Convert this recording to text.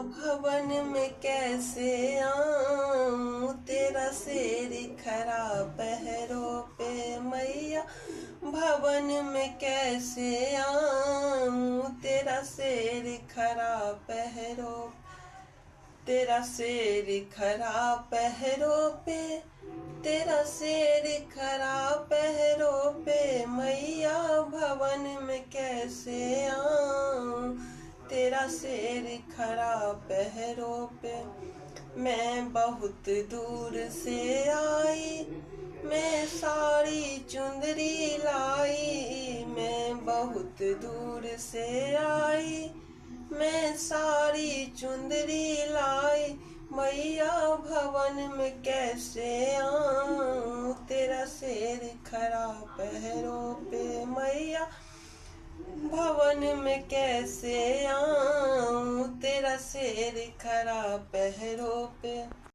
भवन में कैसे आऊं, तेरा शेर खरा पहरों पे मैया। भवन में कैसे आऊं, तेरा शेर खरा पहरों, तेरा शेर खरा पहरों पे, तेरा शेर खरा पहरों पे मैया। भवन में कैसे आऊं, तेरा शेर खरा पहरों पे। मैं बहुत दूर से आई, मैं साड़ी चुंदरी लाई। मैं बहुत दूर से आई, मैं साड़ी चुंदरी लाई मैया। भवन में कैसे आऊं, तेरा शेर खरा पहरों पे मैया। भवन में कैसे आऊं, तेरा शेर खरा पहरों पे।